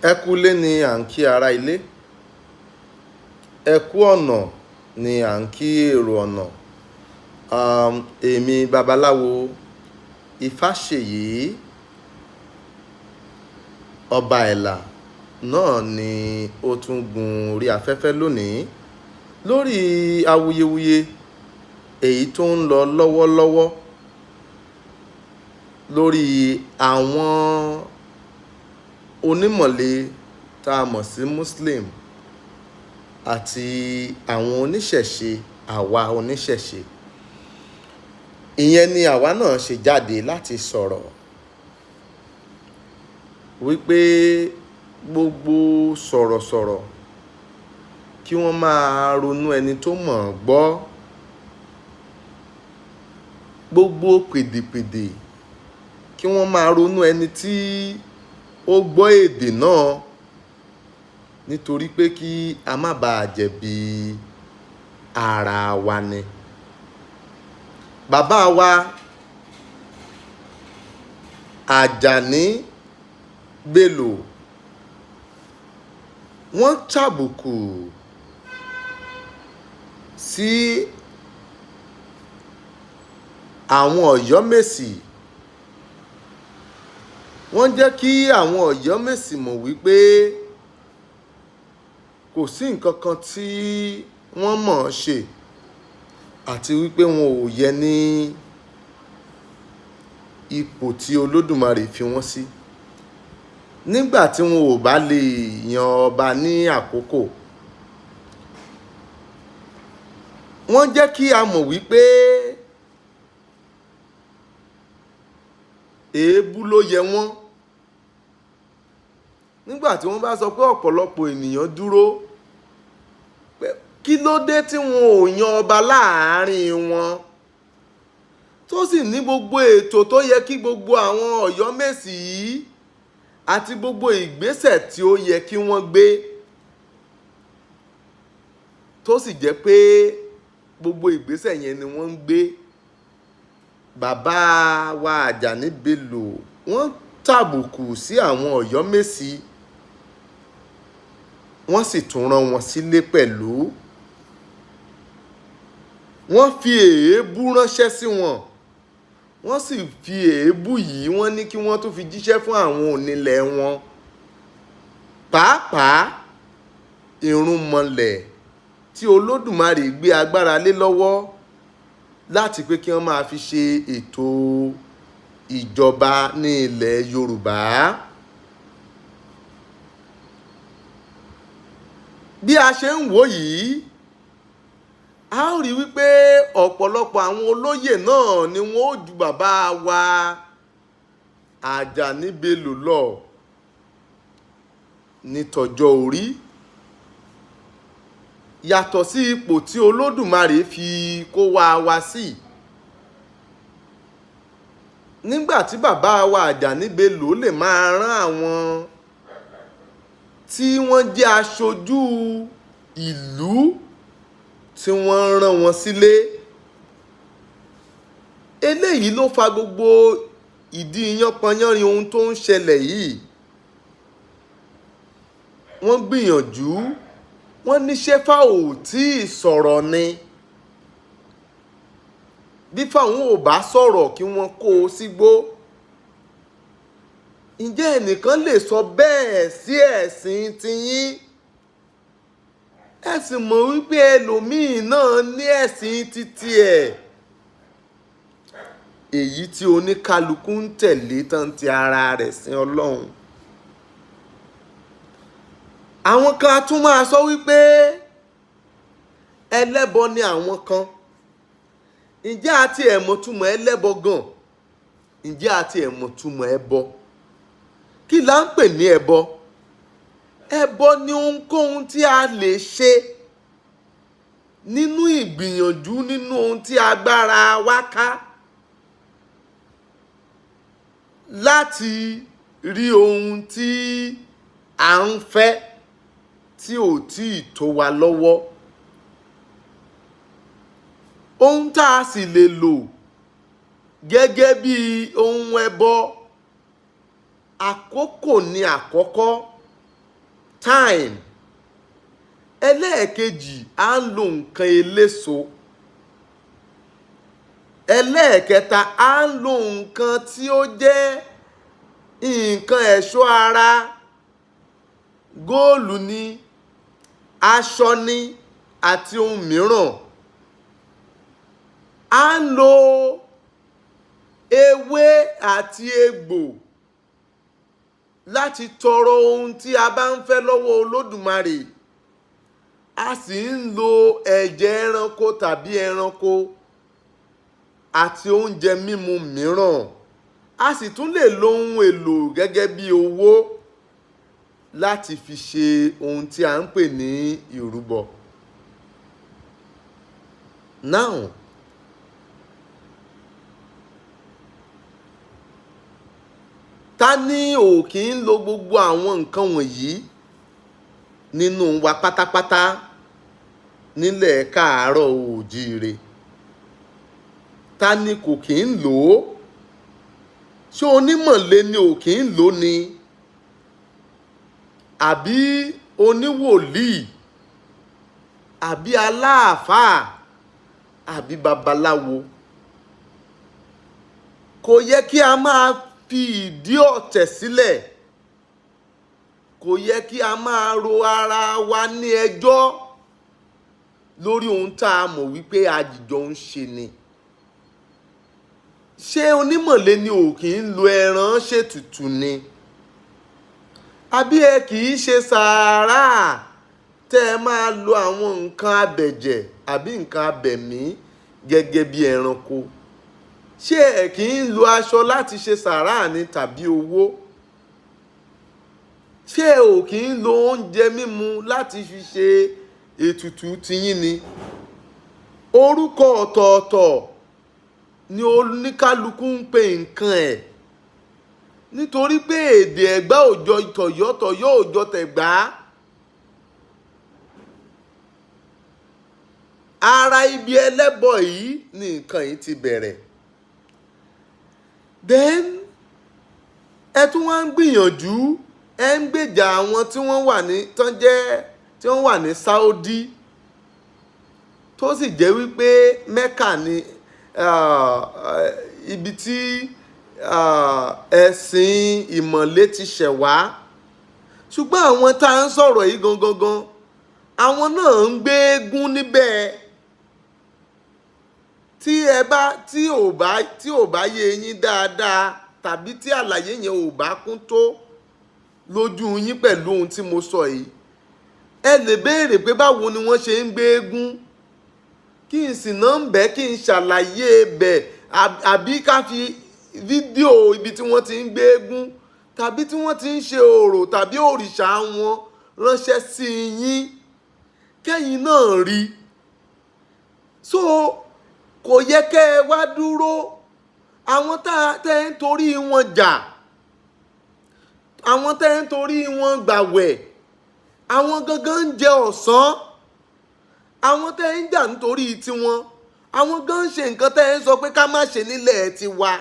Ẹ kú ilé ni à ń kí ará ilé, ẹ kú ọ̀nà ni à ń kí èrò ọ̀nà. Èmi babaláwo Ifáṣèyí ọba ẹ̀là náà ni ó tún gun orí afẹ́fẹ́ lónìí lórí awuyewuye èyí tó ń lọ lọ́wọ́lọ́wọ́ lórí àwọn onímọ̀le tá a mọ̀ sí Muslim àti àwọn oníṣẹ̀ṣe, àwa oníṣẹ̀ṣe. Ìyẹn ni àwa náà ṣe jáde láti sọ̀rọ̀ wípé gbogbo sọ̀rọ̀sọ̀rọ̀ kí wọ́n máa ronú ẹni tó mọ̀ ọ́n gbọ́, gbogbo pèdèpèdè kí wọ́n máa ronú ẹni tí ó gbọ́ èdè náà, nítorí pé kí a má bàa jẹ̀bi ara wa ni. Bàbá wa Ajani Bello wọ́n tàbùkù sí àwọn Ọ̀yọ́mèsì. Wọ́n jẹ́ kí àwọn Ọ̀yọ́mèsì mọ̀ wípé kò sí nǹkan kan tí wọ́n mọ̀ ọ́n ṣe àti wípé wọn ò yẹ ní ipò tí Olódùmarè fi wọ́n sí. Nígbà tí wọn ò bá lè yan ọba ní àkókò, wọ́n jẹ́ kí a mọ̀ wípé èébú ló yẹ wọ́n. Nígbà tí wọ́n bá sọ pé ọ̀pọ̀lọpọ̀ ènìyàn dúró, pé kí ló dé tí wọn ò yan ọba láàárín wọn, tó sì ní gbogbo ètò tó yẹ kí gbogbo àwọn Ọ̀yọ́mèsì yìí àti gbogbo ìgbésẹ̀ tí ó yẹ kí wọ́n gbé, tó sì jẹ́ pé gbogbo ìgbésẹ̀ yẹn ni wọ́n ń gbé. Bàbá wa Ajani Bello wọ́n tàbùkù sí àwọn Ọ̀yọ́mèsì, wọ́n sì tún rán wọn sílé pẹ̀lú. Wọ́n fi èébú ránṣẹ́ sí wọn, wọ́n sì fi èébú yìí wọ́n ní kí wọ́n tún fi jíṣẹ́ fún àwọn onílẹ̀ wọn, pàápàá irúnmọlẹ̀ tí Olódùmarè gbé agbára lé lọ́wọ́ láti pé kí wọ́n máa fi ṣe ètò ìjọba ní ilẹ̀ Yorùbá. Bí a ṣe ń wò yìí, a ó rí wípé ọ̀pọ̀lọpọ̀ àwọn olóyè náà ni wọ́n ó ju bàbá wa Ajani Bello lọ ní tọjọ́ orí, yàtọ̀ sí ipò tí Olódùmarè fi kó wa sí. Nígbà tí bàbá wa Ajani Bello lè máa rán àwọn tí wọ́n jẹ́ aṣojú ìlú tí wọ́n rán wọn sílé, eléyìí ló fa gbogbo ìdí yánpọnyánrin ohun tó ń ṣẹlẹ̀ yìí. Wọ́n gbìyànjú, wọ́n ní ṣé Fáwọn ò tí ì sọ̀rọ̀ ni, bí Fáwọn ò bá sọ̀rọ̀ kí wọ́n kó o sígbó. Ǹjẹ́ ẹnìkan lè sọ bẹ́ẹ̀ sí ẹ̀sìn tiyín? Ẹ sì mọ̀ wípé ẹlòmíì náà ní ẹ̀sìn títí ẹ̀, èyí tí oníkálukú ń tẹ̀lé tán ti ara rẹ̀ sin Ọlọ́run. Àwọn kan a tún máa sọ wípé ẹlẹ́bọ ni àwọn kan. Ǹjẹ́ a ti ẹ̀ mọ̀ túmọ̀ ẹlẹ́bọ gan? Ǹjẹ́ a ti ẹ̀ mọ̀ túmọ̀ ẹbọ? Kí là ń pè ní ẹbọ? Ẹbọ ni ohunkóhun tí a lè ṣe nínú ìgbìyànjú, nínú ohun tí agbára wa ká, láti rí ohun tí à ń fẹ́ tí ò tí ì tó wa lọ́wọ́. Ohun tá a sì lè lò gẹ́gẹ́ bí ohun ẹbọ, àkókò ni àkọ́kọ́. thyme. Ẹlẹ́ẹ̀kejì à ń lo nǹkan eléso. Ẹlẹ́ẹ̀kẹta à ń lo nǹkan tí ó jẹ́ nǹkan ẹ̀ṣọ́ ara, góòlù ni, aṣọ ni àti ohun mìíràn. À ń lo ewé àti egbò láti tọrọ ohun tí a bá ń fẹ́ lọ́wọ́ Olódùmarè. A sì ń lo ẹ̀jẹ̀ ẹranko tàbí ẹranko àti oúnjẹ mímu mìíràn. A sì tún lè lo ohun èlò gẹ́gẹ́ bí owó láti fi ṣe ohun tí a ń pè ní ìrúbọ. Now, Tani ò kí ń lo gbogbo àwọn nǹkan wọ̀nyí nínú wa pátápátá nílẹ̀ káàárọ̀ oòjíire? Tani kò kí ń lò ó? Ṣé onímọ̀le ni ò kí ń lò ni? Àbí oníwòlíì? Àbí aláàfáà? Àbí babaláwo? Kò yẹ kí a máa fi ìdí ọ̀tẹ̀ sílẹ̀. Kò yẹ kí a máa ro ara wa ní ẹjọ́ lórí ohun tá a mọ̀ wípé àjìjọ ń ṣe ni. Ṣé onímọ̀le ni ò kí ń lo ẹran ṣètùtù ni? Àbí ẹ kì í ṣe sàárà tẹ́ ẹ máa lo àwọn nǹkan abẹ̀jẹ̀ àbí nǹkan abẹ̀mí gẹ́gẹ́ bí ẹranko? Ṣé ẹ kì í lo aṣọ láti ṣe sàárà ni tàbí owó? Ṣé ẹ ò kì í lo oúnjẹ mímu láti fi ṣe ètùtù tiyín ni? Orúkọ ọ̀tọ̀ọ̀tọ̀ ni oníkálukú ń pe nǹkan ẹ̀. Nítorí pé èdè Ẹ̀gbá ò jọ tọ̀yọ́, tọ̀yọ́ ò jọ tẹ̀gbá. Ara ibi ẹlẹ́bọ yìí ni nǹkan yìí ti bẹ̀rẹ̀. Then ẹ tún wá ń gbìyànjú, ẹ ń gbèjà àwọn tí wọ́n wà ní Saudi, tó sì jẹ́ wípé Mẹ́kà ni ibi tí ẹ̀sìn ìmọ̀le ti ṣẹ̀ wá. Ṣùgbọ́n àwọn tá à ń sọ̀rọ̀ yìí gangan, àwọn náà ń gbé eégún níbẹ̀. Tí ò bá yé yín dáadáa, tàbí tí àlàyé yẹn ò bá kún tó lójú yín pẹ̀lú ohun tí mo sọ yìí, ẹ lè béèrè pé báwo ni wọ́n ṣe ń gbé eégún, kí n sì náà ń bẹ́ kí n ṣàlàyé bẹ̀, àbí ká fi fídíò ibi tí wọ́n ti ń gbé eégún tàbí tí wọ́n ti ń ṣe orò tàbí òrìṣà wọn ránṣẹ́ sí yín kẹ́yìn náà rí. So kò yẹ kẹ́ ẹ wá dúró. Àwọn tẹ́ ń torí wọn jà, àwọn tẹ́ ń torí wọn gbàwẹ̀, àwọn gangan ń jẹ ọ̀sán. Àwọn tẹ́ ń jà nítorí tiwọn, àwọn gan ń ṣe nǹkan tẹ́ ń sọ pé ká má ṣe nílẹ̀ tiwa,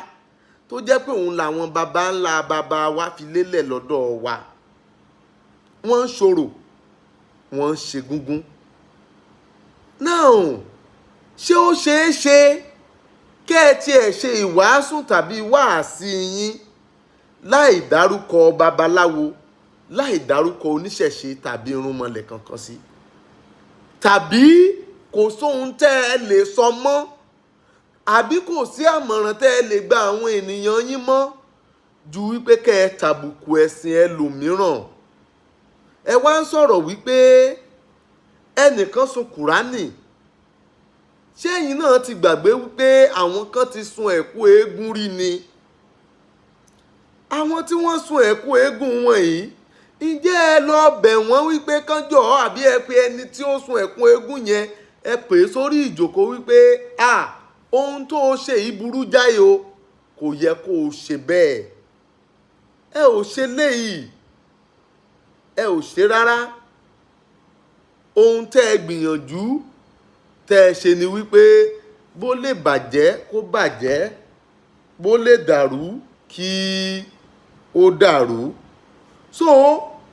tó jẹ́ pé òun làwọn baba ńlá baba wa fi lélẹ̀ lọ́dọ̀ wa. Wọ́n ń ṣorò, wọ́n ń ṣe gúngún. Now, ṣé ó ṣeé ṣe kẹ́ ẹ tiẹ̀ ṣe ìwàásù tàbí wáàsí yín láì dárúkọ babaláwo, láì dárúkọ oníṣẹ̀ṣe tàbí irúnmọlẹ̀ kankan sí? Tàbí kò sóhun tẹ́ ẹ lè sọ mọ́? Àbí kò sí àmọ̀ràn tẹ́ ẹ lè gba àwọn ènìyàn yín mọ́ ju wípé kẹ́ ẹ tàbùkù ẹ̀sìn ẹlòmíràn? Ẹ wá ń sọ̀rọ̀ wípé ẹnìkan sun Kùránì. Ṣé ẹ̀yin náà ti gbàgbé wípé àwọn kan ti sun ẹ̀kú eégún rí ni? Àwọn tí wọ́n sun ẹ̀kú eégún wọn yìí, ǹjẹ́ ẹ lọ bẹ̀ wọ́n wípé kán jọ̀ọ́, àbí ẹ pe ẹni tí ó sun ẹ̀kú eégún yẹn, ẹ pè é sórí ìjókòó wípé ohun tó o ṣe yìí burú jáì o, kò yẹ kó o ṣe bẹ́ẹ̀. Ẹ ò ṣe léyìí, ẹ ò ṣe rárá. Ohun tẹ́ ẹ gbìyànjú tẹ́ ẹ ṣe ni wípé bó lè bàjẹ́ kó bàjẹ́, bó lè dàrú kí ó dàrú. So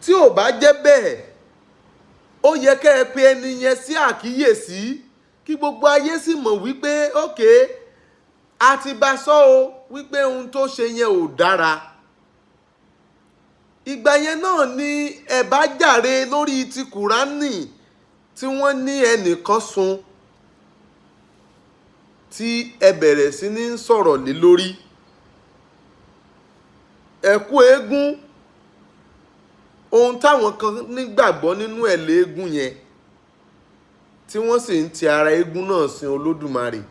tí ò bá jẹ́ bẹ́ẹ̀ ó yẹ kẹ́ ẹ pe ẹni yẹn sí àkíyèsí kí gbogbo ayé sì mọ̀ wípé ókè a ti bá sọ o wípé ohun tó ṣe yẹn ò dára. Ìgbà yẹn náà ni ẹ bá jàre lórí ti Kùránì tí wọ́n ní ẹnìkan sun tí ẹ bẹ̀rẹ̀ sí ní sọ̀rọ̀ lé lórí. Ẹ̀kú eégún, ohun táwọn kan nígbàgbọ́ nínú ẹ̀ léégún yẹn tí wọ́n sì ń ti ara eégún náà sin Olódùmarè.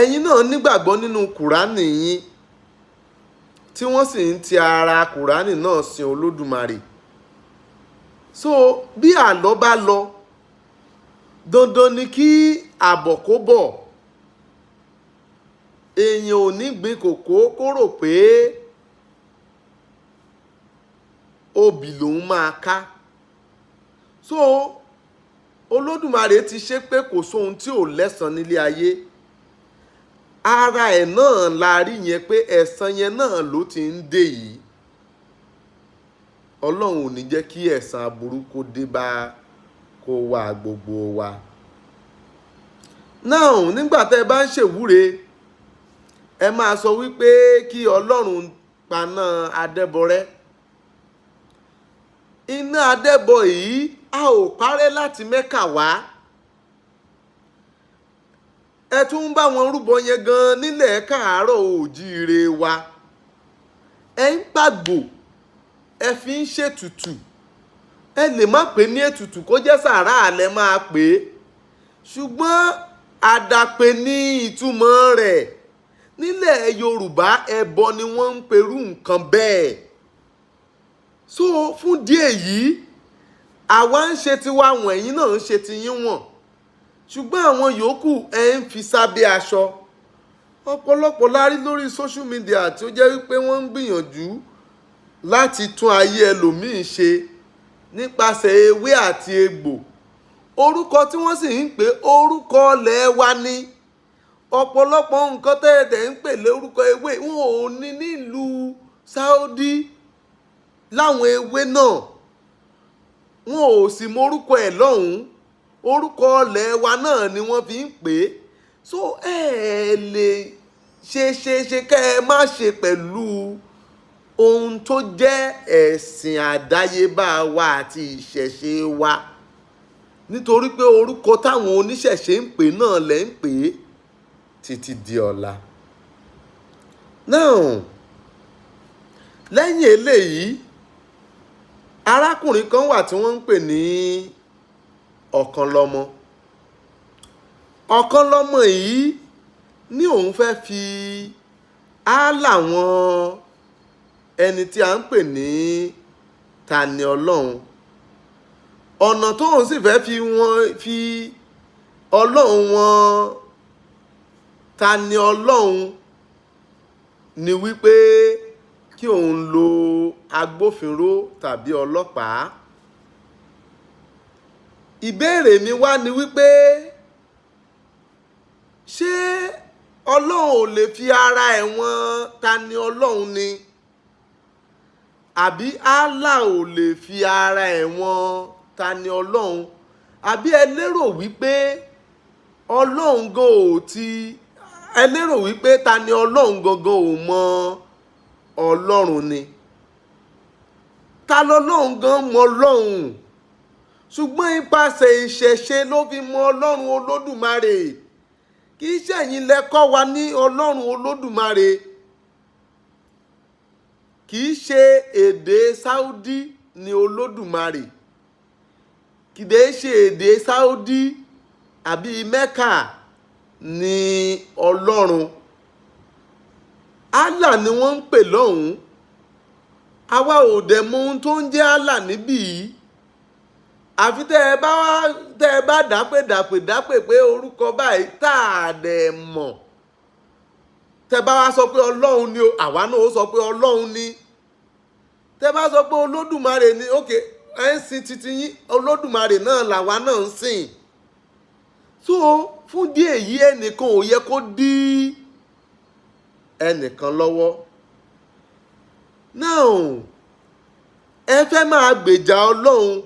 Ẹ̀yin náà nígbàgbọ́ nínú Kùránì yín tí wọ́n sì ń ti ara Kùránì náà sin Olódùmarè. So bí àlọ́ bá lọ dandan ni kí àbọ̀ kó bọ̀. Èèyàn ò ní gbin kòkó kó rò pé obì lòun máa ká. So Olódùmarè ti ṣe pé kò sóhun tí ò lẹ́san nílé ayé. Ara ẹ̀ náà la rí yẹn pé ẹ̀san yẹn náà ló ti ń dé yìí. Ọlọ́run ò ní jẹ́ kí ẹ̀san aburú kó dé bá kó wá gbogbo wa. Now nígbà tẹ́ ẹ bá ń ṣèwúre ẹ máa sọ wípé kí Ọlọ́run paná adẹ́bọrẹ́. Iná adẹ́bọ yìí a ò parẹ́ láti Mẹ́kà wá. Ẹ tún ń bá wọn rúbọ yẹn gan nílẹ̀ káàárọ̀ òjíire wa. Ẹ ń pàgbò ẹ fi ń ṣètùtù. Ẹ lè má pè ní ètùtù kó jẹ́ sàárà lẹ máa pè é, ṣùgbọ́n àdàpè ní ìtumọ̀ rẹ̀. Nílẹ̀ Yorùbá ẹbọ ni wọ́n ń perú nǹkan bẹ́ẹ̀. So fún díẹ̀ yìí àwa ń ṣe tiwa wọ̀n, ẹ̀yin náà ń ṣe tiyín wọ̀n, ṣùgbọ́n àwọn yòókù ẹ ń fi sábẹ́ aṣọ. Ọ̀pọ̀lọpọ̀ la rí lórí social media tí ó jẹ́ wípé wọ́n ń gbìyànjú láti tún ayé ẹlòmíín ṣe nípasẹ̀ ewé àti egbò. Orúkọ tí wọ́n sì ń pè orúkọ ilẹ̀ wa ni. Ọ̀pọ̀lọpọ̀ nǹkan tẹ́ẹ̀dẹ̀ ń pè lórúkọ ewé wọn ò ní nílùú Saudi láwọn ewé náà. Wọn ò sì mọ orúkọ ẹ̀ lọ́hùn-ún. Orúkọ ilẹ̀ wa náà ni wọ́n fi ń pè é. So ẹ lè ṣe kẹ́ ẹ má ṣe pẹ̀lú ohun tó jẹ́ ẹ̀sìn àdáyébá wa àti ìṣẹ̀ṣe wa, nítorí pé orúkọ táwọn oníṣẹ̀ṣe ń pè náà lẹ̀ ń pè é títí di ọ̀la. Now lẹ́yìn eléyìí arákùnrin kan wà tí wọ́n ń pè ní Ọkanlọmọ. Ọkanlọmọ yìí ní òun fẹ́ fi ààlà wọn ẹni tí a ń pè ní Tani Ọlọhun. Ọ̀nà tóun sì fẹ́ fi Ọlọ́hun wọn Tani Ọlọhun ni wípé kí òun lo agbófinró tàbí ọlọ́pàá. Ìbéèrè mi wá ni wípé ṣé Ọlọ́hun ò lè fi ara ẹ̀ wọ̀n Tani Ọlọhun ni? Àbí Allah ò lè fi ara ẹ̀ wọ̀n Tani Ọlọhun? Àbí ẹ lérò wípé Ọlọ́hun gan ò ti ẹ lérò wípé Tani Ọlọhun gangan ò mọ Ọlọ́run ni? Ta lọ́lọ́hun gan mọ Ọlọ́hun, ṣùgbọ́n ipasẹ̀ ìṣẹ̀ṣe ló fi mọ Ọlọ́run Olódùmarè. Kì í ṣẹ̀yin lẹ kọ́ wa ní Ọlọ́run Olódùmarè. Kì í ṣe èdè Saudi ni Olódùmarè. Kì í ṣe èdè Saudi àbí Mẹ́kà ni Ọlọ́run. Allah ni wọ́n ń pè lọ́hùn-ún. Àwa ò dẹ̀ mọ ohun tó ń jẹ́ Allah níbí yìí. Àfi tẹ́ ẹ bá dápè pé orúkọ báyìí tá a dẹ̀ mọ̀. Tẹ́ bá wá sọ pé Ọlọ́hun ni, àwa náà ó sọ pé Ọlọ́hun ni. Tẹ́ bá sọ pé Olódùmarè ni, ókè ẹ ń sin titi yín, Olódùmarè náà làwa náà ń sìn. So fún díẹ̀ yìí ẹnìkan ò yẹ kó dí ẹnìkan lọ́wọ́. Now ẹ fẹ́ máa gbèjà Ọlọ́hun,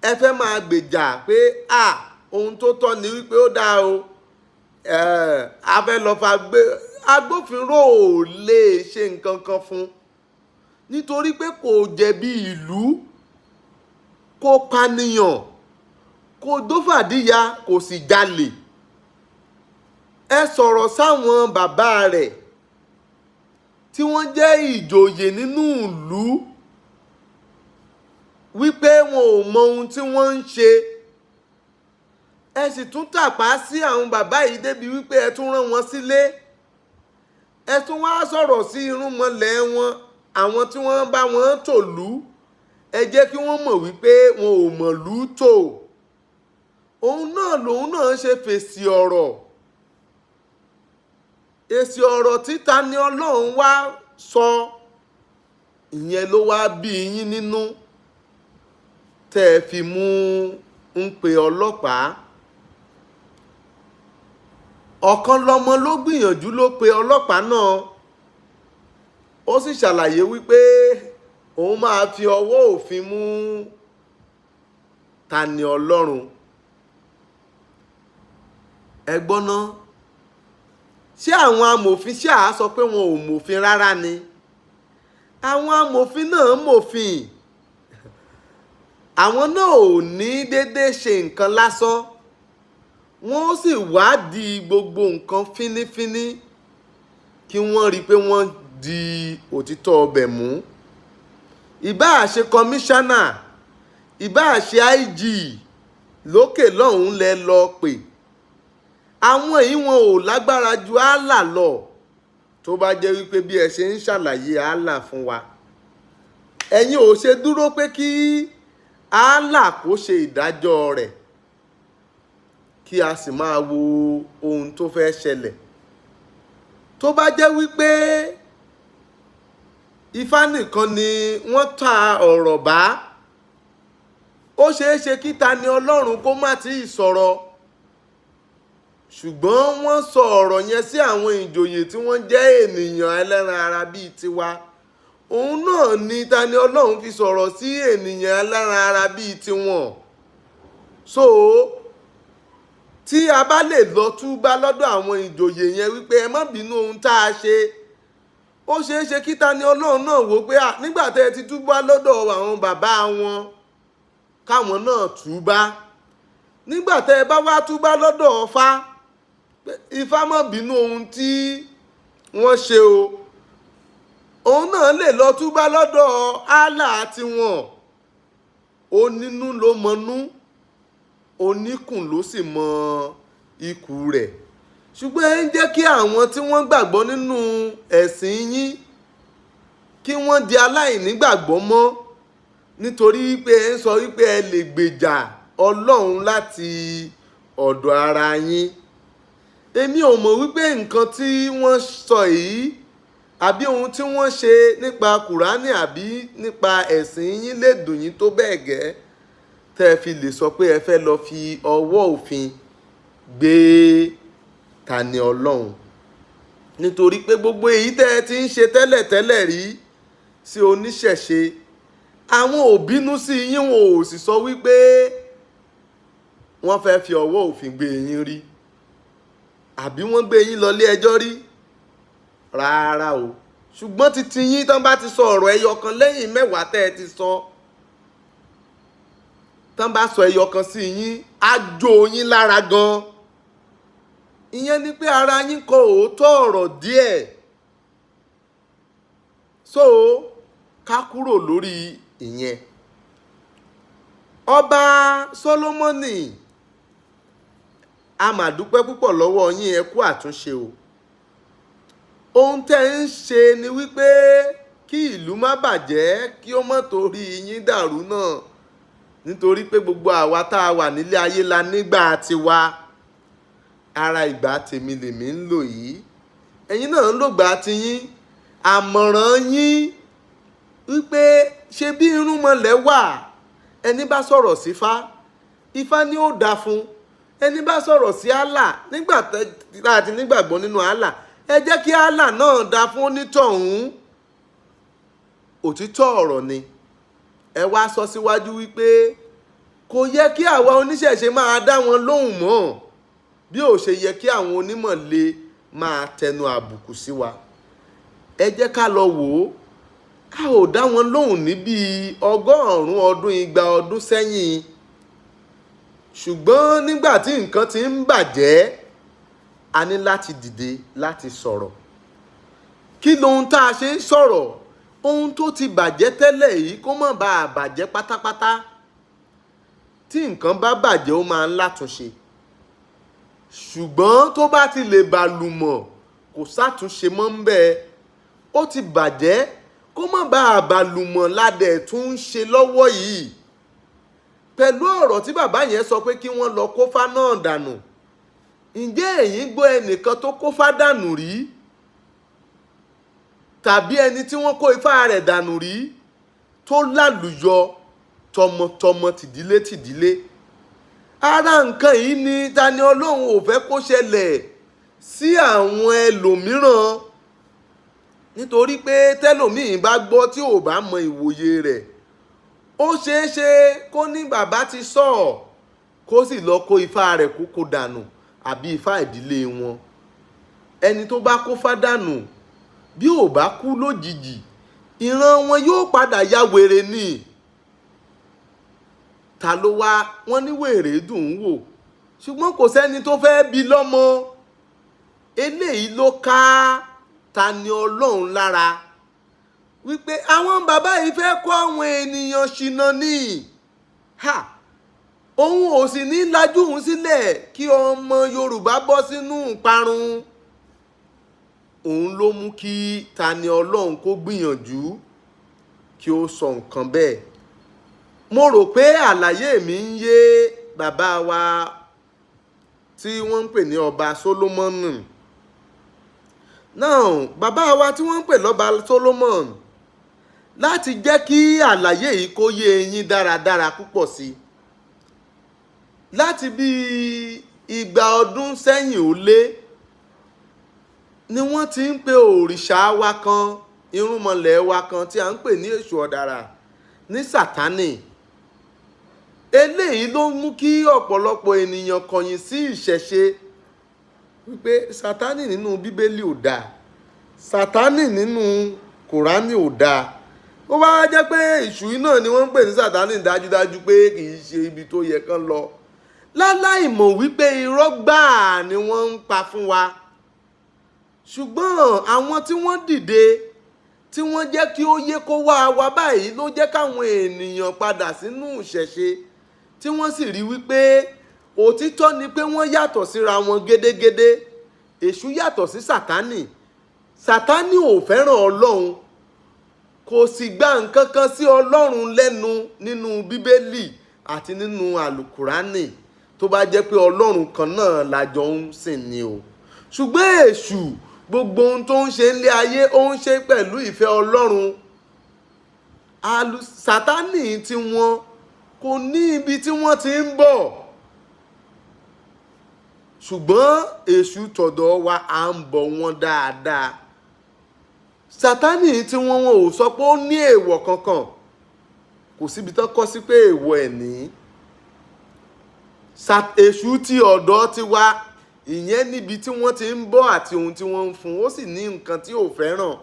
ẹ fẹ́ máa gbèjà pé ohun tó tọ́ ni wípé ó dáa o, a fẹ́ lọ fa gbé agbófinró ò lè ṣe nǹkan kan fún nítorí pé kò jẹ̀bi ìlú, kò pànìyàn, kò dófàdíya, kò sì jalè. Ẹ sọ̀rọ̀ sáwọn bàbá rẹ̀ tí wọ́n jẹ́ ìjòyè nínú ìlú wípé wọn ò mọ ohun tí wọ́n ń ṣe. Ẹ sì tún tàpá sí àwọn bàbá yìí débi wípé ẹ tún rán wọn sílé. Ẹ tún wá sọ̀rọ̀ sí irúnmọlẹ̀ wọn, àwọn tí wọ́n bá wọn tòlú. Ẹ jẹ́ kí wọ́n mọ̀ wípé wọn ò mọ̀lú tò. Òun náà lòun náà ṣe fèsì ọ̀rọ̀. Èsì ọ̀rọ̀ tí Tani Ọlọ́hun wá sọ, ìyẹn ló wá bí yín nínú tẹ́ ẹ fi mú ń pe ọlọ́pàá. Ọkanlọmọ ló gbìyànjú ló pe ọlọ́pàá náà. Ó sì ṣàlàyé wípé òun máa fi ọwọ́ òfin mú Tani Ọlọ́run. Ẹ gbọ́ ná, ṣé àwọn amòfin ṣáà sọ pé wọn ò mòfin rárá ni? Àwọn amòfin náà mòfin. Àwọn náà ò ní dédé ṣe nǹkan lásán. Wọ́n sì wádìí gbogbo nǹkan fínífíní kí wọ́n rí i pé wọ́n di òtítọ́ ọbẹ̀ mú. Ìbáà ṣe kọmíṣánná, ìbáà ṣe IG lókè lọ́hùn lẹ lọ pè. Àwọn yìí wọn ò lágbára ju Allah lọ, tó bá jẹ́ wípé bí ẹ ṣe ń ṣàlàyé Allah fún wa. Ẹ̀yin ò ṣe dúró pé kí Allah kó ṣe ìdájọ́ rẹ̀ kí a sì máa wo ohun tó fẹ́ ṣẹlẹ̀. Tó bá jẹ́ wípé Ifá nìkan ni wọ́n ta ọ̀rọ̀ bá, ó ṣeé ṣe kí Tani Ọlọ́run kó má tíì sọ̀rọ̀. Ṣùgbọ́n wọ́n sọ ọ̀rọ̀ yẹn sí àwọn ìjòyè tí wọ́n jẹ́ ènìyàn ẹlẹ́ran ara bíi tiwa. Òun náà ni Tani Ọlọ́run fi sọ̀rọ̀ sí ènìyàn ẹlẹ́ran ara bíi tiwọn. So tí a bá lè lọ túbá lọ́dọ̀ àwọn ìjòyè yẹn wípé ẹ má bínú ohun tá a ṣe, ó ṣeé ṣe kí Tani Ọlọ́run náà wò pé nígbà tẹ́ ẹ ti túbá lọ́dọ̀ àwọn bàbá wọn, káwọn náà túbá. Nígbà tẹ́ ẹ bá wá túbá lọ́dọ̀ Ifá, Ifá má bínú ohun tí wọ́n ṣe o, òun náà lè lọ túbá lọ́dọ̀ Allah tiwọn. Onínú ló mọnú, oníkùn ló sì mọ ikù rẹ̀. Ṣùgbọ́n ẹ ń jẹ́ kí àwọn tí wọ́n gbàgbọ́ nínú ẹ̀sìn yín kí wọ́n di aláìnígbàgbọ́ mọ́, nítorí wípé ẹ ń sọ wípé ẹ lè gbèjà Ọlọ́run láti ọ̀dọ̀ ara yín. Èmi ò mọ̀ wípé nǹkan tí wọ́n sọ yìí àbí ohun tí wọ́n ṣe nípa Kùránì àbí nípa ẹ̀sìn yín lè dùn yín tó bẹ́ẹ̀ gẹ́ tẹ́ ẹ fi lè sọ pé ẹ fẹ́ lọ fi ọwọ́ òfin gbé Tani Ọlọ́run. Nítorí pé gbogbo èyí tẹ́ ẹ ti ń ṣe tẹ́lẹ̀tẹ́lẹ̀ rí sí oníṣẹ̀ṣe, àwọn ò bínú sí yín, wọn ò sì sọ wípé wọ́n fẹ́ fi ọwọ́ òfin gbé yín rí àbí wọ́n gbé yín lọ ilé ẹjọ́ rí rárá o. Ṣùgbọ́n títí yín tán bá ti sọ ọ̀rọ̀ ẹyọ kan lẹ́yìn mẹ́wàá tẹ́ ẹ ti sọ, tán bá sọ ẹyọ kan sí yín, á jó yín lára gan. Ìyẹn ni pé ara yín kọ òótọ́ ọ̀rọ̀ díẹ̀. So ká kúrò lórí ìyẹn. Ọba Sólómọ́nì, a mà dúpẹ́ púpọ̀ lọ́wọ́ yín, ẹ kú àtúnṣe o. Ohun tẹ́ ń ṣe ni wípé kí ìlú má bàjẹ́, kí ó má torí yín dàrú náà, nítorí pé gbogbo àwa tá a wà nílé ayé la nígbà tiwa. Ara ìgbà tèmi lèmi ń lò yìí, ẹ̀yin náà ń lògbà tiyín. Àmọ̀ràn yín wípé ṣe bí irúnmọlẹ̀ wà, ẹni bá sọ̀rọ̀ sí Ifá, Ifá ni ó dá fún. Ẹni bá sọ̀rọ̀ sí Allah, nígbà tá a ti nígbàgbọ́ nínú Allah, ẹ jẹ́ kí Allah náà dá fún onítọ̀hún. òtítọ́ ọ̀rọ̀ ni. Ẹ wá sọ síwájú wípé kò yẹ kí àwa oníṣẹ̀ṣe máa dá wọn lóhùn mọ́ bí ó ṣe yẹ kí àwọn onímọ̀ lè máa tẹnu àbùkù sí wa. Ẹ jẹ́ ká lọ wò ó. A ò dá wọn lóhùn ní bíi 100 ọdún 200 ọdún sẹ́yìn. Ṣùgbọ́n nígbà tí nǹkan ti ń bàjẹ́, a ní láti dìde láti sọ̀rọ̀. Kí lohun tá a ṣe ń sọ̀rọ̀? Ohun tó ti bàjẹ́ tẹ́lẹ̀ yìí kó má bàa bàjẹ́ pátápátá. Tí nǹkan bá bàjẹ́ ó máa ń látúnṣe. Ṣùgbọ́n tó bá ti lè bàlùmọ̀ kò sátúnṣe mọ́ ń bẹ́ẹ̀. Ó ti bàjẹ́ kó má bàa bàlùmọ̀ ládẹ̀ tún ń ṣe lọ́wọ́ yìí. Pẹ̀lú ọ̀rọ̀ tí bàbá yẹn sọ pé kí wọ́n lọ kófá náà dànù. Ǹjẹ́ ẹ̀yin gbọ́ ẹnìkan tó kófá dànù rí? Tàbí ẹni tí wọ́n kó ifá rẹ̀ dànù rí tó lálùyọ tọmọtọmọ tìdílé tìdílé? Ara nǹkan yìí ni Tani Ọlọ́hun ò fẹ́ kó ṣẹlẹ̀ sí àwọn ẹlòmíràn. Nítorí pé tẹ́lòmíì bá gbọ́ tí ò bá mọ ìwòye rẹ̀, ó ṣeé ṣe kó ní bàbá ti sọ ọ́ kó sì lọ kó ifá rẹ̀ kó dànù àbí ifá ìdílé wọn. Ẹni tó bá kófá dànù bí ò bá kú lójijì, ìran wọn yóò padà ya wèrè ni. Ta ló wá? Wọ́n ní wèrè dùn ún wò, ṣùgbọ́n kò sẹ́ni tó fẹ́ bí lọ́mọ. Eléyìí ló ká Tani Ọlọ́hun lára wípé àwọn bàbá yìí fẹ́ kó àwọn ènìyàn ṣìnà ní. Òun ò sì ní lajú òun sílẹ̀ kí ọmọ Yorùbá bọ́ sínú ìparun. Òun ló mú kí Tani Ọlọ́hun kó gbìyànjú kí ó sọ nǹkan bẹ́ẹ̀. Mo rò pé àlàyé mi ń yé bàbá wa tí wọ́n ń pè ní ọba Solomoni. Now, bàbá wa tí wọ́n ń pè lọ́ba Solomon, láti jẹ́ kí àlàyé yìí kó yé yín dáradára púpọ̀ sí i. Láti bí 200 ọdún sẹ́yìn ó lé ni wọ́n ti ń pe òrìṣà wa kan, irúnmọlẹ̀ wa kan tí a ń pè ní èṣù ọ̀dàrà ní Sátánì. Eléyìí ló mú kí ọ̀pọ̀lọpọ̀ ènìyàn kọ̀yìn sí ìṣẹ̀ṣe wípé Sátánì nínú Bíbélì ò dáa, Sátánì nínú Kùránì ò dáa. Ó wá jẹ́ pé èṣù náà ni wọ́n ń pè ní Sátánì dájúdájú pé kì í ṣe ibi tó yẹ kán lọ. Láláì mọ̀ wípé irọ́ gbáà ni wọ́n ń pa fún wa. Ṣùgbọ́n àwọn tí wọ́n dìde tí wọ́n jẹ́ kí ó yé kó wá wa báyìí ló jẹ́ káwọn ènìyàn padà sínú ìṣẹ̀ṣe, tí wọ́n sì rí wípé òtítọ́ ni pé wọ́n yàtọ̀ síra wọn gédégédé. Èṣù yàtọ̀ sí Sátánì. Sátánì ò fẹ́ràn Ọlọ́hun, kò sì gba nǹkan kan sí Ọlọ́run lẹ́nu nínú Bíbélì àti nínú àlùkùránì tó bá jẹ́ pé Ọlọ́run kan náà lájọ ń sìn ni o. Ṣùgbọ́n èṣù gbogbo ohun tó ń ṣe nílé ayé ó ń ṣe pẹ̀lú ìfẹ́ Ọlọ́run. Sátánì tí wọ́n kò ní ibi tí wọ́n ti ń bọ̀. Ṣùgbọ́n èṣù tọ̀dọ̀ wa à ń bọ̀ wọ́n dáadáa. Sátánì tí wọ́n ò sọ pé ó ní èèwọ̀ kankan, kò síbi tán kọ́ sí pé èèwọ̀ ẹ̀ ní. Èṣù tí ọ̀dọ̀ ti wá, ìyẹn níbi tí wọ́n ti ń bọ̀ àti ohun tí wọ́n ń fún, ó sì ní nǹkan tí ò fẹ́ràn.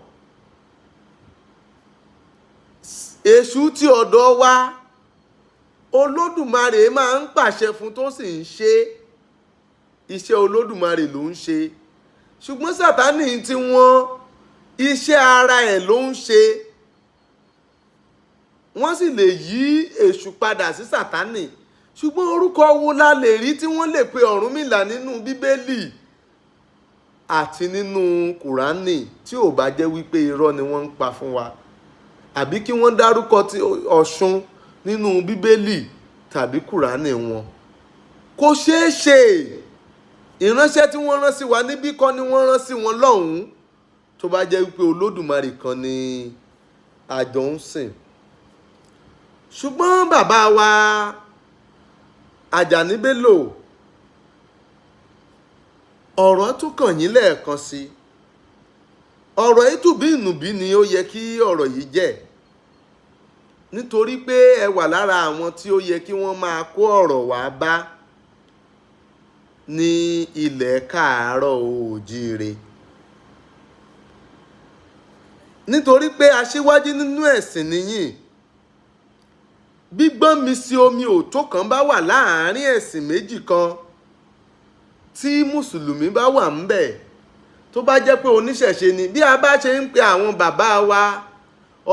Èṣù tí ọ̀dọ̀ wa, Olódùmarè máa ń pàṣẹ fún tó sì ń ṣe. Iṣẹ́ Olódùmarè ló ń ṣe. Ṣùgbọ́n Sátánì tí wọ́n, iṣẹ́ ara ẹ̀ ló ń ṣe. Wọ́n sì lè yí èṣù padà sí Sátánì. Ṣùgbọ́n orúkọ wo la lè rí tí wọ́n lè pe Ọ̀rúnmìlà nínú Bíbélì àti nínú Kùránì tí ò bá jẹ́ wípé irọ́ ni wọ́n ń pa fún wa? Àbí kí wọ́n dárúkọ ti Ọ̀ṣun nínú Bíbélì tàbí Kùránì wọn? Kò ṣeé ṣe. Ìránṣẹ́ tí wọ́n rán sí wa níbí kọ́ ni wọ́n rán sí wọn lọ́hùn-ún, tó bá jẹ́ wípé Olódùmarè kan ni àjọ ń sìn. Ṣùgbọ́n bàbá wa Ajani Bello, ọ̀rọ̀ tún kàn yín lẹ́ẹ̀kan sí. Ọ̀rọ̀ ìtùbí ìnùbí ni ó yẹ kí ọ̀rọ̀ yìí jẹ́. nítorí pé ẹ wà lára àwọn tí ó yẹ kí wọ́n máa kó ọ̀rọ̀ wá bá ní ilẹ̀ káàárọ̀ oòjíire. Nítorí pé aṣíwájú nínú ẹ̀sìn nìyí, gbígbọ́n mi sí omi òtó kan bá wà láàárín ẹ̀sìn méjì kan, tí mùsùlùmí bá wà ńbẹ̀, tó bá jẹ́ pé oníṣẹ̀ṣe ni, bí a bá ṣe ń pe àwọn bàbá wa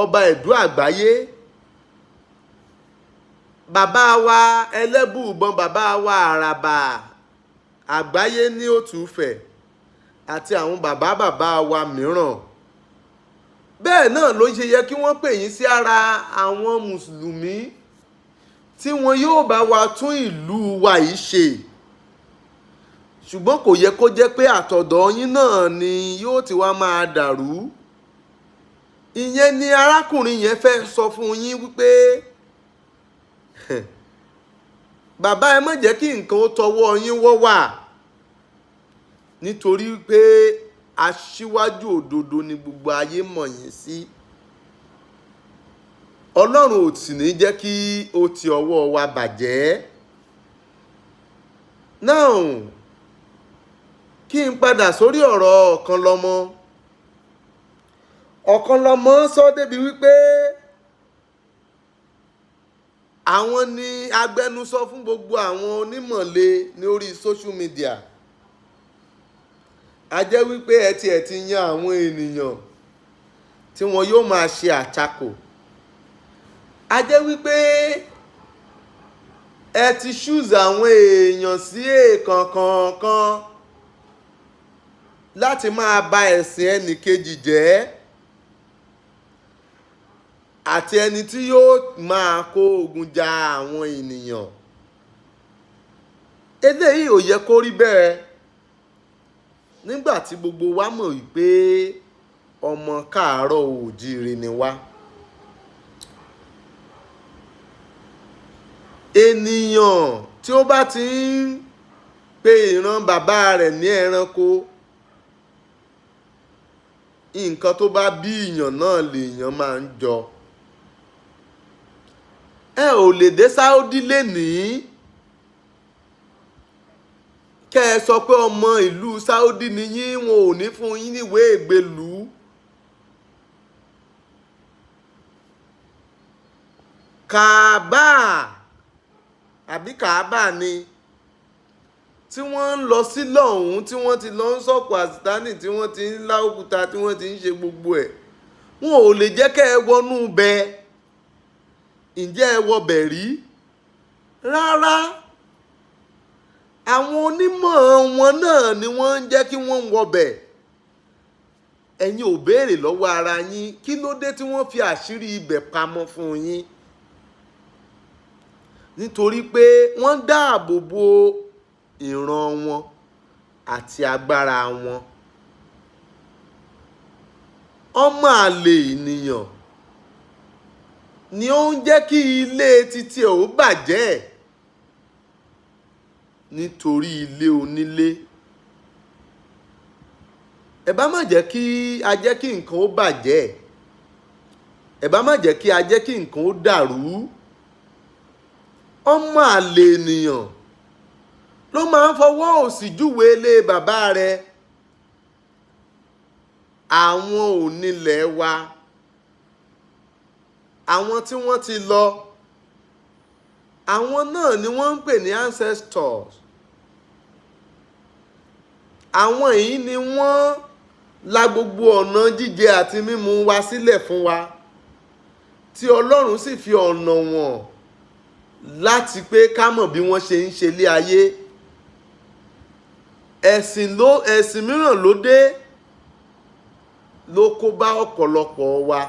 ọba ẹ̀dú àgbáyé, bàbá wa ẹlẹ́bùúbọn, bàbá wa àràbà àgbáyé ní òtúfẹ̀, àti àwọn bàbá wa mìíràn, bẹ́ẹ̀ náà ló ṣe yẹ kí wọ́n pè yín sí ara àwọn mùsùlùmí tí wọn yóò bá wa tún ìlú wa yìí ṣe. Ṣùgbọ́n kò yẹ kó jẹ́ pé àtọ̀dọ̀ yín náà ni yóò ti wá máa dàrú. Ìyẹn ni arákùnrin yẹn fẹ́ sọ fún yín wípé bàbá ẹ má jẹ́ kí nǹkan ó tọwọ́ yín wọ́ wà, nítorí pé aṣíwájú òdodo ni gbogbo ayé mọ̀ yín sí. Ọlọ́run ò sì ní jẹ́ kí ó ti ọwọ́ wa bàjẹ́. Now, kí n padà sórí ọ̀rọ̀ Ọkanlọmọ. Ọkanlọmọ sọ débi wípé àwọn ni agbẹnusọ fún gbogbo àwọn onímọ̀le ní orí social media. A jẹ́ wípé ẹ ti yan àwọn ènìyàn tí wọn yóò máa ṣe àtakò. A jẹ́ wípé ẹ ti choose àwọn èèyàn sí èèkàn kọ̀ọ̀kan láti máa ba ẹ̀sìn ẹnìkejì jẹ́, àti ẹni tí yóò máa kó ogun ja àwọn ènìyàn. Eléyìí ò yẹ kó rí bẹ́ẹ̀, nígbà tí gbogbo wa mọ̀ wípé ọmọ káàárọ̀ oòjíire ni wá. Ènìyàn tí ó bá ti ń pe ìran bàbá rẹ̀ ní ẹranko, nǹkan tó bá bí ìyàn náà lèèyàn máa ń jọ. Ẹ ò lè dé Sáúdí lénìí kẹ́ ẹ sọ pé ọmọ ìlú Sáúdí ni yín, wọn ò ní fún yín níwèé ìgbélú. Kàábà àbí Kàábà ni tí wọ́n ń lọ sí lọ́hùn, tí wọ́n ti lọ ń sọ̀kò àsìtánì, tí wọ́n ti ń lá òkúta, tí wọ́n ti ń ṣe gbogbo ẹ̀. Wọn ò lè jẹ́ kẹ́ ẹ wọnú bẹ̀. Ǹjẹ́ ẹ wọ bẹ̀ rí? Rárá. Àwọn onímọ̀ wọn náà ni wọ́n ń jẹ́ kí wọ́n wọ bẹ̀. Ẹ̀yin ò béèrè lọ́wọ́ ara yín kí ló dé tí wọ́n fi àṣírí ibẹ̀ pamọ́ fún yín. Nítorí pé wọ́n dáàbò bo ìran wọn àti agbára wọn. Ọmọ àlè ènìyàn ni ó ń jẹ́ kí ilé títí ẹ̀ ó bàjẹ́, nítorí ilé onílé. Ẹ bá má jẹ́ kí a jẹ́ kí nǹkan ó bàjẹ́, ẹ bá má jẹ́ kí a jẹ́ kí nǹkan ó dàrú. Ọmọ àlè ènìyàn ló máa ń fọwọ́ òsì júwe ilé bàbá rẹ̀. Àwọn onílẹ̀ wa, àwọn tí wọ́n ti lọ, àwọn náà ni wọ́n ń pè ní ancestors. Àwọn yìí ni wọ́n la gbogbo ọ̀nà jíjẹ àti mímu wa sílẹ̀ fún wa, tí Ọlọ́run sì fi ọ̀nà wọn láti pé ká mọ̀ bí wọ́n ṣe ń ṣe ilé ayé. Ẹ̀sìn mìíràn ló dé ló kó bá ọ̀pọ̀lọpọ̀ wa.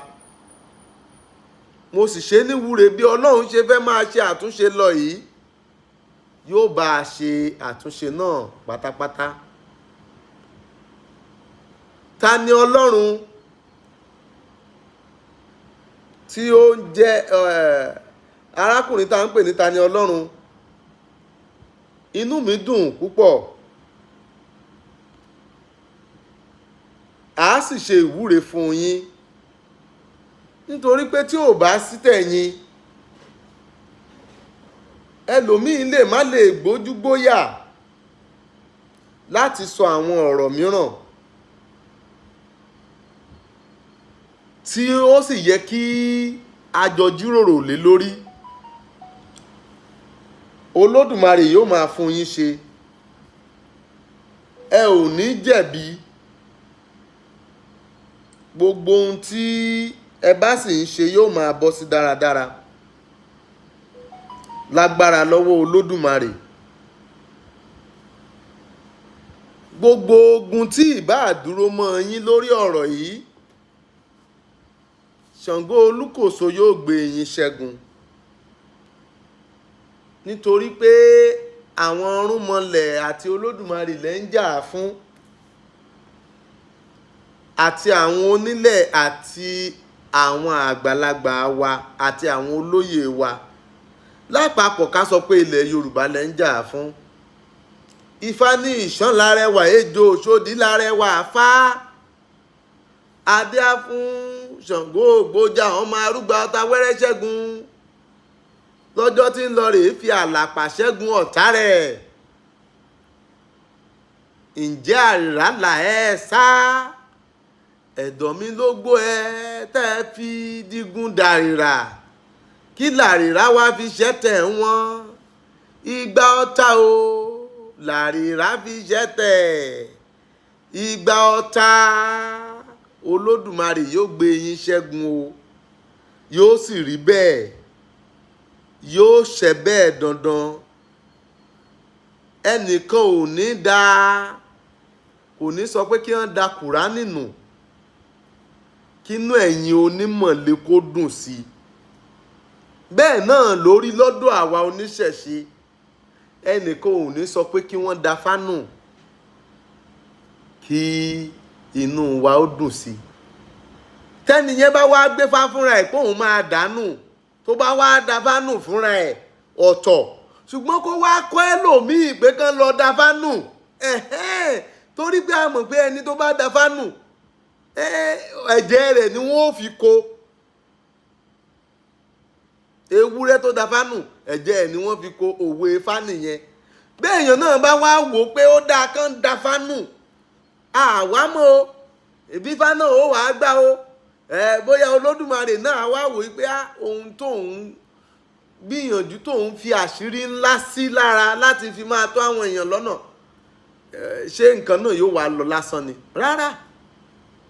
Mo sì ṣe níwúre bí Ọlọ́run ṣe fẹ́ máa ṣe àtúnṣe lọ yìí, yóò bá a ṣe àtúnṣe náà pátápátá. Ta ni Ọlọ́run tí ó ń jẹ́ arákùnrin tá ń pè ní Ta ni Ọlọ́run? Inú mi dùn púpọ̀. A sì ṣe ìwúre fún yín, nítorí pé tí ò bá sí tẹ̀yin, ẹlòmíín lè má lè gbójúgbóyà láti sọ àwọn ọ̀rọ̀ mìíràn tí ó sì yẹ kí a jọ jíròrò lé lórí. Olódùmarè yóò máa fún yín ṣe, ẹ ò ní jẹ̀bi. Gbogbo ohun tí ẹ bá sì ń ṣe yóò máa bọ́ sí dáradára lágbára lọ́wọ́ Olódùmarè. Gbogbo ogun tí ìbá dúró mọ́ yín lórí ọ̀rọ̀ yìí, Ṣàngó Olúkòso yóò gbé yín ṣẹ́gun, nítorí pé àwọn ọ̀rúnmọlẹ̀ àti Olódùmarè lẹ́ ń jà fún, àti àwọn onílẹ̀ àti àwọn àgbàlagbà wa àti àwọn olóyè wa. Lápapọ̀ ká sọ pé ilẹ̀ Yorùbá lẹ́ ń jà fún. Ifá ní ìṣán lárẹwà ejò òṣòdì lárẹwà fá. Adé á fún Ṣàngó Ògbójà ọmọ arúgbó ọta wẹ́rẹ́ ṣẹ́gun, lọ́jọ́ tí ń lọ rèé fi àlàpà ṣẹ́gun ọ̀tá rẹ̀. Ǹjẹ́ àrìrá là ẹ́ sá? Ẹ̀dọ̀ mi ló gbó ẹ tẹ́ ẹ fi dígun dàrìrà. Kí làrìrá wá fi ṣẹ́tẹ̀ wọn? Igba ọta o làrìrá fi ṣẹ́tẹ̀. Igba ọta. Olódùmarè yóò gbé yín ṣẹ́gun o, yóò sì rí bẹ́ẹ̀, yóò ṣẹ bẹ́ẹ̀ dandan. Ẹnìkan ò ní kò ní sọ pé kí wọ́n da Kùránì nù kínú ẹ̀yin onímọ̀le kó dùn sí i. Bẹ́ẹ̀ náà lórí lọ́dọ̀ àwa oníṣẹ̀ṣe, ẹnìkan ò ní sọ pé kí wọ́n da fánù kí inú wa ó dùn sí i. Tẹ́niyẹn bá wá gbé fá fúnra ẹ̀ pé òun máa dànù, tó bá wá da fánù fúnra ẹ̀ ọ̀tọ̀, ṣùgbọ́n kó wá kọ́ ẹlòmíì pé kán lọ da fánù, torí pé a mọ̀ pé ẹni tó bá da fánù ẹ̀jẹ̀ rẹ̀ ni wọ́n ó fi kó. Ewúrẹ́ tó da fánù ẹ̀jẹ̀ ẹ̀ ni wọ́n fi kó, òwe Ifá nìyẹn. Bẹ́ẹ̀ èèyàn náà bá wá wò ó pé ó dáa kán da fánù, àwa mọ̀ o, ìbí Ifá náà ó wàá gbà o. Bóyá Olódùmarè náà wá wò ó pé ohun tóun gbìyànjú tóun fi àṣírí ńlá sí lára láti fi máa tó àwọn èèyàn lọ́nà, ṣé nǹkan náà yóò wá lọ lásán ni? Rárá,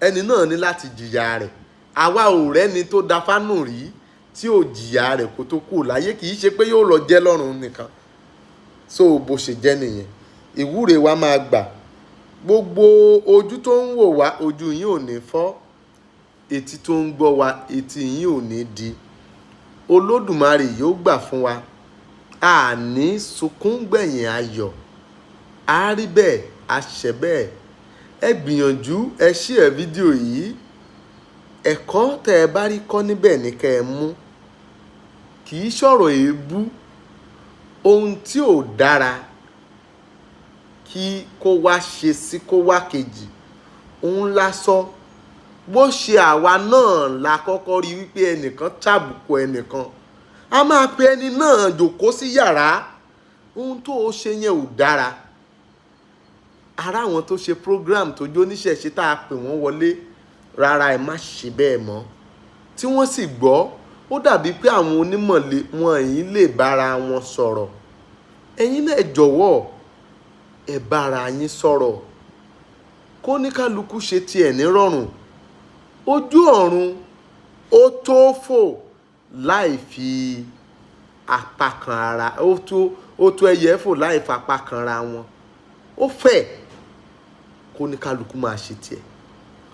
ẹni náà ní láti jìyà rẹ̀. Àwa ò rẹ́ni tó da fánù rí tí ò jìyà rẹ̀ kó tó kù láyé, kì í ṣe pé yóò lọ jẹ́ lọ́run nìkan. So bó ṣe jẹ́ nìyẹn. Ìwúre wa máa gbà. Gbogbo ojú tó ń wò wá, ojú yín ò ní fọ́. Etí tó ń gbọ́ wa, etí yín ò ní di. Olódùmarè yóò gbà fún wa. Àní sunkún gbẹ̀yìn ayọ̀. Á rí bẹ́ẹ̀, á ṣẹ bẹ́ẹ̀. Ẹ gbìyànjú ẹ share fídíò yìí. Ẹ̀kọ́ tẹ́ ẹ bá rí kọ́ níbẹ̀ ní kẹ́ ẹ mú. Kì í ṣọ̀rọ̀ èébú. Ohun tí ò dára kí kó wá ṣe sí kó wá kejì, òun la sọ. Bó ṣe àwa náà la kọ́kọ́ rí wípé ẹnìkan tàbùkù ẹnìkan, a máa pe ẹni náà jókòó sí yàrá. Ohun tó o ṣe yẹn ò dára. Ara àwọn tó ṣe program tó jó níṣẹ̀ṣe tá a pè wọ́n wọlé, rárá ẹ má ṣe bẹ́ẹ̀ mọ́. Tí wọ́n sì gbọ́, ó dàbí pé àwọn onímọ̀le wọn yìí lè bára wọn sọ̀rọ̀. Ẹ̀yin náà jọ̀wọ́ ẹ bára yín sọ̀rọ̀, kó ní kálukú ṣe tiẹ̀ ní rọ̀rùn. Ojú ọ̀run ó tó fò láì fi apá kan ara, ó tó ẹyẹ fò láì fi apá kan ra wọn. Ó fẹ́ kó ní kálukú máa ṣe tiẹ̀.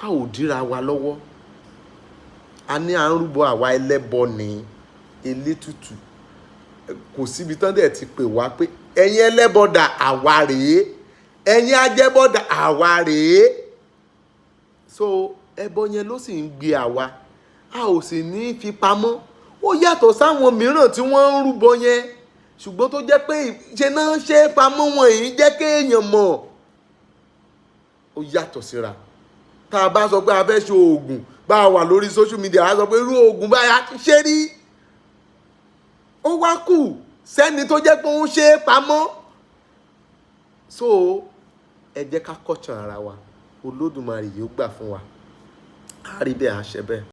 A ò dírà wa lọ́wọ́. A ní à ń rúbọ àwa ẹlẹ́bọ ní elétùtù. Kò síbi tán dẹ̀ ti pè wá pé ẹ̀yin ẹlẹ́bọdà àwa rèé, ẹ̀yin ajẹ́bọdà àwa rèé. So ẹbọ yẹn ló sì ń gbé àwa, a ò sì ní fi pamọ́. Ó yàtọ̀ sáwọn mìíràn tí wọ́n ń rúbọ yẹn, ṣùgbọ́n tó jẹ́ pé ṣe náà ṣe pamọ́ wọn èyí jẹ́ kéèyàn mọ̀. Ó yàtọ̀ síra. Tá a bá sọ pé a fẹ́ ṣe oògùn, bá a wà lórí social media, a sọ pé irú oògùn báyà ti ṣe rí. Ó wá kù sẹ́ni tó jẹ́ pé ó ń ṣe é pamọ́. So ẹ jẹ́ ká kọ́ṣàn ara wa, Olódùmarè yóò gbà fún wa, á rí bẹ́ẹ̀, á ṣe bẹ́ẹ̀.